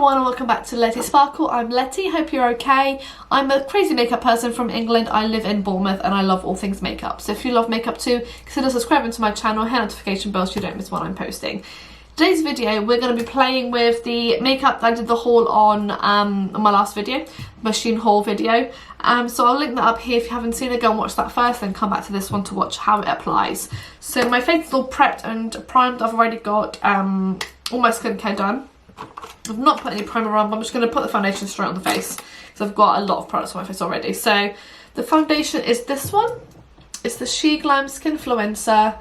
everyone and welcome back to Letty Sparkle. I'm Letty, hope you're okay. I'm a crazy makeup person from England. I live in Bournemouth and I love all things makeup. So if you love makeup too, consider subscribing to my channel, hit notification bell so you don't miss when I'm posting. Today's video, we're going to be playing with the makeup that I did the haul on my last video, my Shein haul video. So I'll link that up here. If you haven't seen it, go and watch that first, then come back to this one to watch how it applies. So my face is all prepped and primed. I've already got all my skincare done. I've not put any primer on, but I'm just going to put the foundation straight on the face because I've got a lot of products on my face already. So the foundation is this one. It's the Sheglam Skinfluencer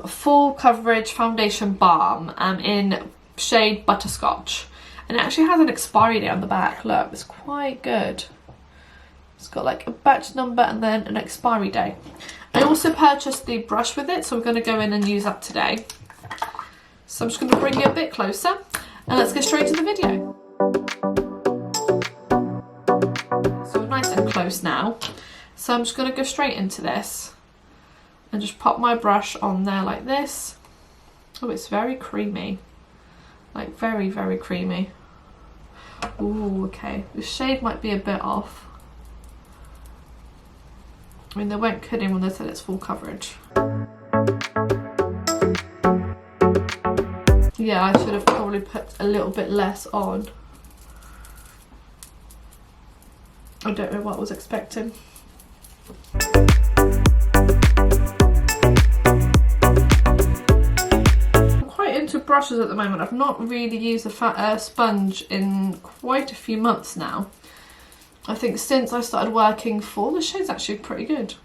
Full Coverage Foundation Balm in shade Butterscotch. And it actually has an expiry date on the back. Look, it's quite good. It's got like a batch number and then an expiry date. I also purchased the brush with it, so I'm going to go in and use that today. So I'm just going to bring it a bit closer and let's get straight to the video. So we're nice and close now. So I'm just going to go straight into this and just pop my brush on there like this. Oh, it's very creamy. Like very, very creamy. Ooh, okay. The shade might be a bit off. I mean, they weren't kidding when they said it's full coverage. Yeah, I should have probably put a little bit less on. I don't know what I was expecting. I'm quite into brushes at the moment. I've not really used a sponge in quite a few months now. I think since I started working for, the shade's actually pretty good.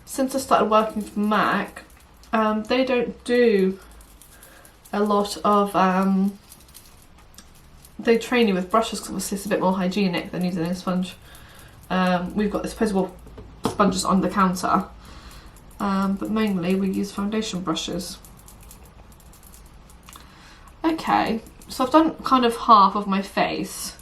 Since I started working for MAC, they don't do a lot of, they train you with brushes because obviously it's a bit more hygienic than using a sponge. We've got disposable sponges on the counter, but mainly we use foundation brushes. Okay, so I've done kind of half of my face.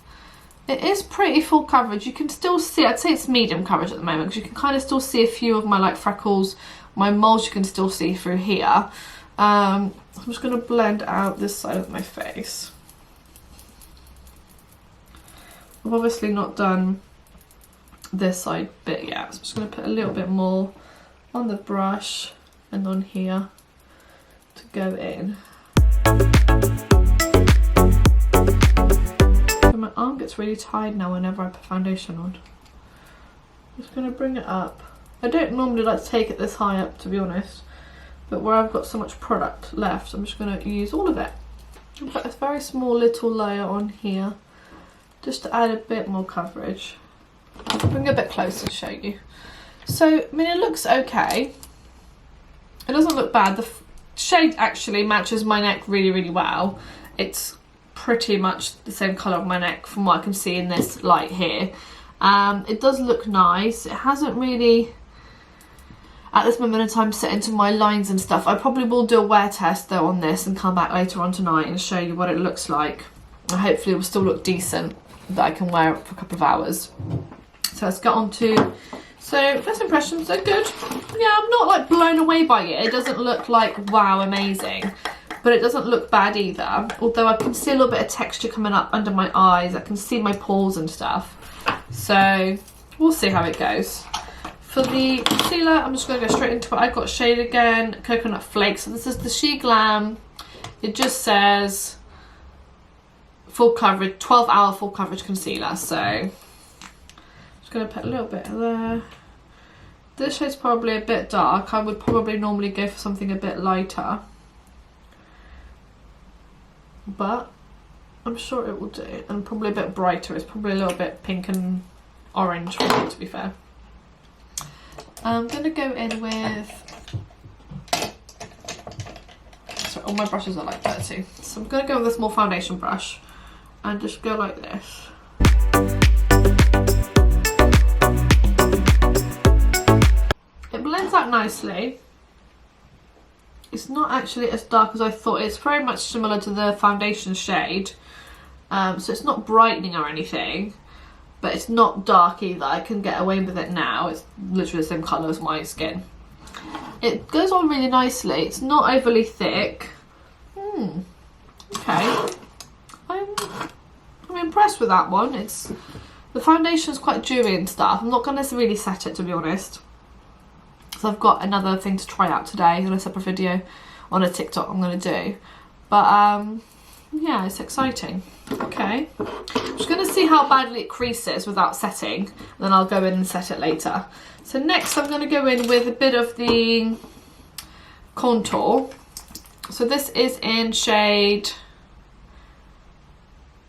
It is pretty full coverage. You can still see, I'd say it's medium coverage at the moment because you can kind of still see a few of my like freckles, my moles you can still see through here. I'm just going to blend out this side of my face. I've obviously not done this side bit yet, so I'm just going to put a little bit more on the brush and on here to go in. So my arm gets really tired now whenever I put foundation on. I'm just going to bring it up. I don't normally like to take it this high up, to be honest. But where I've got so much product left, I'm just going to use all of it. I'll put a very small little layer on here, just to add a bit more coverage. I'll bring it a bit closer to show you. So, I mean, it looks okay. It doesn't look bad. The shade actually matches my neck really, really well. It's pretty much the same colour of my neck from what I can see in this light here. It does look nice. It hasn't really, at this moment in time, set into my lines and stuff. I probably will do a wear test though on this and come back later on tonight and show you what it looks like. And hopefully it will still look decent, that I can wear it for a couple of hours. So let's get on to, so first impressions are good. Yeah, I'm not like blown away by it. It doesn't look like wow amazing, but it doesn't look bad either. Although I can see a little bit of texture coming up under my eyes. I can see my pores and stuff. So we'll see how it goes. For the concealer, I'm just going to go straight into it. I've got shade again, Coconut Flakes. So this is the Sheglam. It just says full coverage, 12-hour full coverage concealer. So I'm just going to put a little bit there. This shade's probably a bit dark. I would probably normally go for something a bit lighter, but I'm sure it will do. And probably a bit brighter. It's probably a little bit pink and orange for me, to be fair. I'm going to go in with, sorry, all my brushes are like that too. So I'm going to go with a small foundation brush and just go like this. It blends out nicely. It's not actually as dark as I thought. It's very much similar to the foundation shade. So it's not brightening or anything. But it's not dark either. I can get away with it now. It's literally the same colour as my skin. It goes on really nicely. It's not overly thick. Okay. impressed with that one. The foundation's quite dewy and stuff. I'm not going to really set it, to be honest. So I've got another thing to try out today on a separate video on a TikTok I'm going to do. But yeah, it's exciting. Okay, I'm just going to see how badly it creases without setting, and then I'll go in and set it later. So next I'm going to go in with a bit of the contour. So this is in shade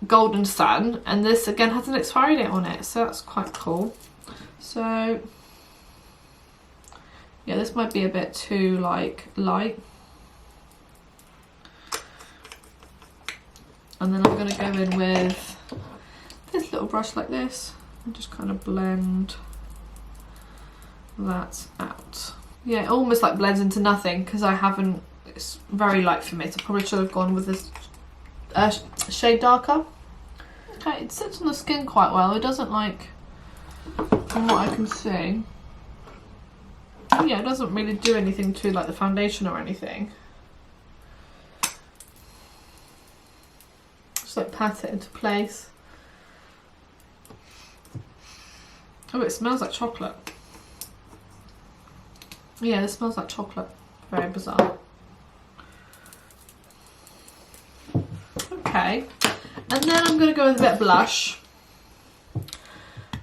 Golden Sun, and this again has an expiry date on it, so that's quite cool. So yeah, this might be a bit too like light. And then I'm going to go in with this little brush like this and just kind of blend that out. Yeah, it almost like blends into nothing because I haven't, it's very light for me, so I probably should have gone with this shade darker. Okay, it sits on the skin quite well. It doesn't like, from what I can see, yeah, it doesn't really do anything to like the foundation or anything. Like pat it into place. Oh, it smells like chocolate. Yeah, it smells like chocolate. Very bizarre. Okay, and then I'm going to go with a bit of blush,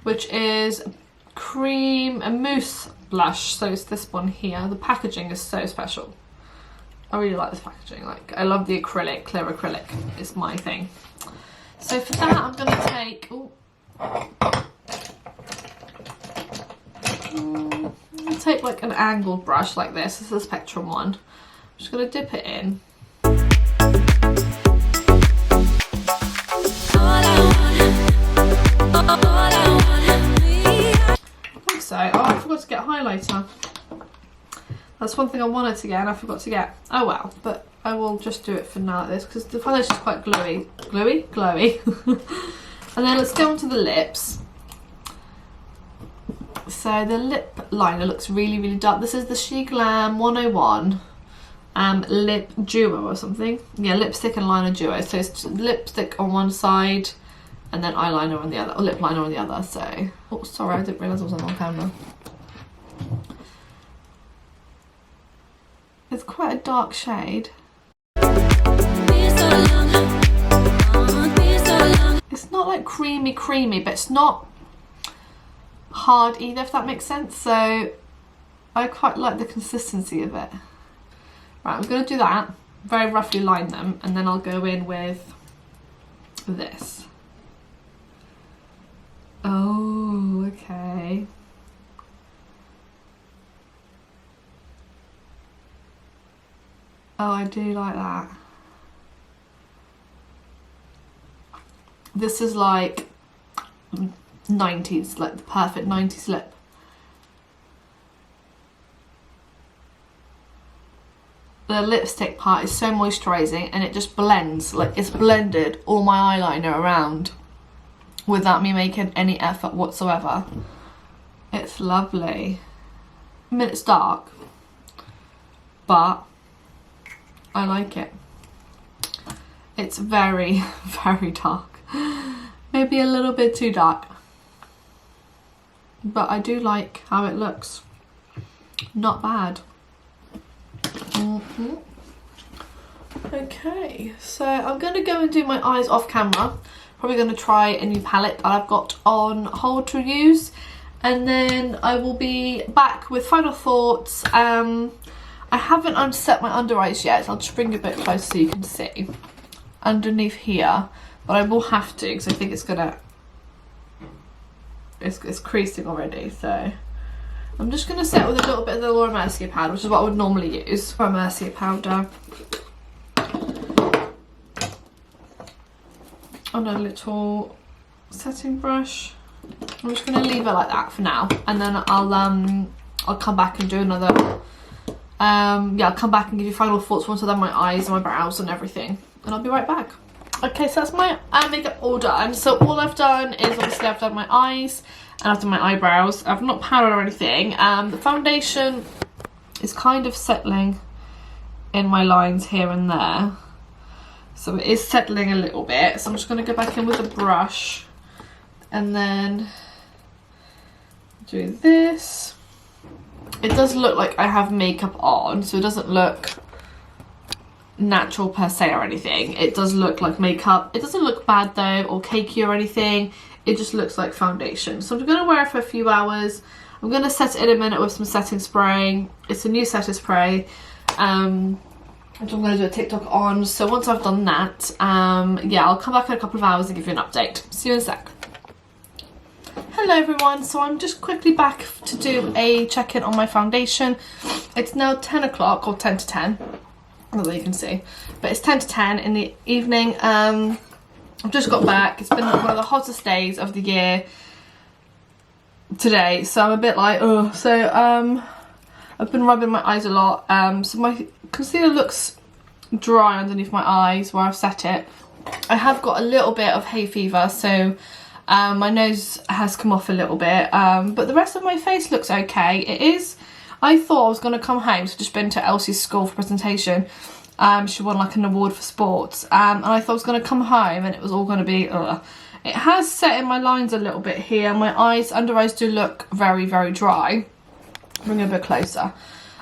which is cream and mousse blush. So it's this one here. The packaging is so special. I really like this packaging. Like, I love the acrylic, clear acrylic. It's my thing. So for that, I'm going to take, I'll take like an angled brush like this. This is a Spectrum one. I'm just going to dip it in. Like so. Oh, I forgot to get a highlighter. That's one thing I wanted to get and I forgot to get. Oh well, but I will just do it for now like this because the foundation is quite glowy. Glowy? And then let's go on to the lips. So the lip liner looks really, really dark. This is the Sheglam 101 lip duo or something. Yeah, lipstick and liner duo. So it's lipstick on one side and then eyeliner on the other, or lip liner on the other. So, oh sorry, I didn't realise I was on camera. It's quite a dark shade. It's not like creamy, but it's not hard either, if that makes sense. So I quite like the consistency of it. Right, I'm going to do that, very roughly line them, and then I'll go in with this. Oh, okay. Oh, I do like that. This is like 90s, like the perfect 90s lip. The lipstick part is so moisturising and it just blends, like it's blended all my eyeliner around without me making any effort whatsoever. It's lovely. I mean, it's dark, but I like it. It's very, very dark. Maybe a little bit too dark. But I do like how it looks. Not bad. Okay, so I'm going to go and do my eyes off camera. Probably going to try a new palette that I've got on hold to use. And then I will be back with final thoughts. I haven't unset my under eyes yet, so I'll just bring it a bit closer so you can see. Underneath here, but I will have to because I think it's gonna, it's creasing already, so I'm just gonna set with a little bit of the Laura Mercier powder, which is what I would normally use for Mercier powder, on a little setting brush. I'm just gonna leave it like that for now, and then I'll come back and do another. Yeah, I'll come back and give you final thoughts once I've done my eyes and my brows and everything, and I'll be right back. Okay, so that's my makeup all done. So all I've done is obviously I've done my eyes and I've done my eyebrows. I've not powdered or anything. The foundation is kind of settling in my lines here and there. So it is settling a little bit. So I'm just going to go back in with a brush and then do this. It does look like I have makeup on, so it doesn't look natural per se or anything. It does look like makeup. It doesn't look bad though, or cakey or anything. It just looks like foundation. So I'm going to wear it for a few hours. I'm going to set it in a minute with some setting spray. It's a new setting spray, which I'm going to do a TikTok on. So once I've done that, yeah, I'll come back in a couple of hours and give you an update. See you in a sec. Hello everyone, so I'm just quickly back to do a check-in on my foundation. It's now 10 o'clock, or 10 to 10, not that you can see, but it's 10 to 10 in the evening. I've just got back. It's been one of the hottest days of the year today, so I'm a bit like, oh. So I've been rubbing my eyes a lot, so my concealer looks dry underneath my eyes where I've set it. I have got a little bit of hay fever, so my nose has come off a little bit, but the rest of my face looks okay. It is, I thought I was going to come home, so just been to Elsie's school for presentation. She won like an award for sports, and I thought I was going to come home and it was all going to be, It has set in my lines a little bit here. My eyes, under eyes do look very, very dry. Bring it a bit closer.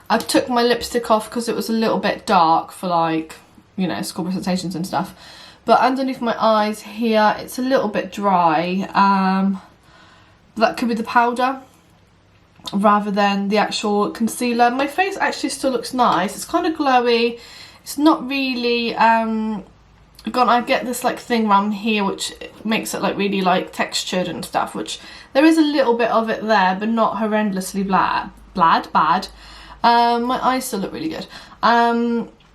I took my lipstick off because it was a little bit dark for, like, you know, school presentations and stuff. But underneath my eyes here, it's a little bit dry. That could be the powder rather than the actual concealer. My face actually still looks nice. It's kind of glowy. It's not really, I get this like thing around here which makes it like really like textured and stuff, which there is a little bit of it there, but not horrendously bad. My eyes still look really good.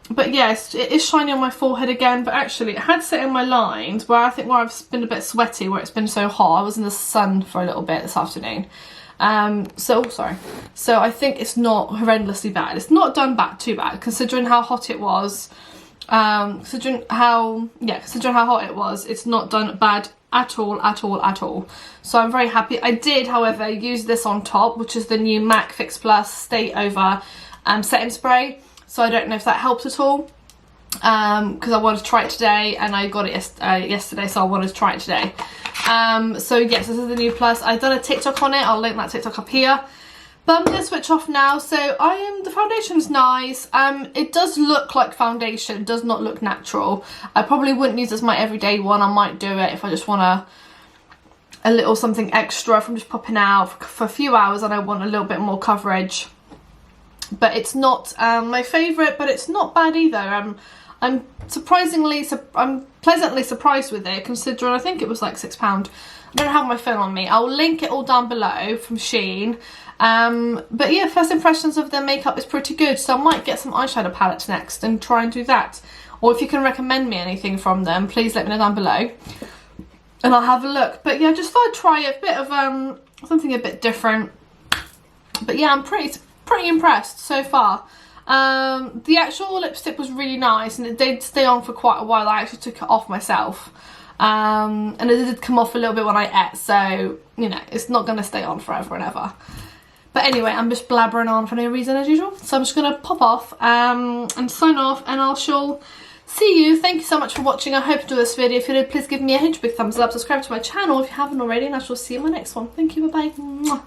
But yes, it is shiny on my forehead again, but actually it had set in my lines where I think where I've been a bit sweaty, where it's been so hot. I was in the sun for a little bit this afternoon. So I think it's not horrendously bad. It's not done too bad considering how hot it was. Considering how hot it was, it's not done bad at all. So I'm very happy. I did, however, use this on top, which is the new MAC Fix Plus Stay Over setting spray. So I don't know if that helps at all, because I wanted to try it today and I got it yesterday, so I wanted to try it today. So yes, this is the new Plus. I've done a TikTok on it. I'll link that TikTok up here. But I'm going to switch off now. So the foundation's nice. It does look like foundation. It does not look natural. I probably wouldn't use this as my everyday one. I might do it if I just want a little something extra, if I'm just popping out for a few hours and I want a little bit more coverage. But it's not my favourite, but it's not bad either. I'm pleasantly surprised with it, considering I think it was like £6. I don't have my phone on me. I'll link it all down below from Shein. But yeah, first impressions of their makeup is pretty good, so I might get some eyeshadow palettes next and try and do that. Or if you can recommend me anything from them, please let me know down below and I'll have a look. But yeah, just thought I'd try a bit of something a bit different. But yeah, I'm pretty impressed so far. The actual lipstick was really nice and it did stay on for quite a while. I actually took it off myself, and it did come off a little bit when I ate, so you know, it's not going to stay on forever and ever. But anyway, I'm just blabbering on for no reason as usual, so I'm just going to pop off and sign off, and I shall see you. Thank you so much for watching. I hope you enjoyed this video. If you did, please give me a huge big thumbs up, subscribe to my channel if you haven't already, and I shall see you in my next one. Thank you, bye bye.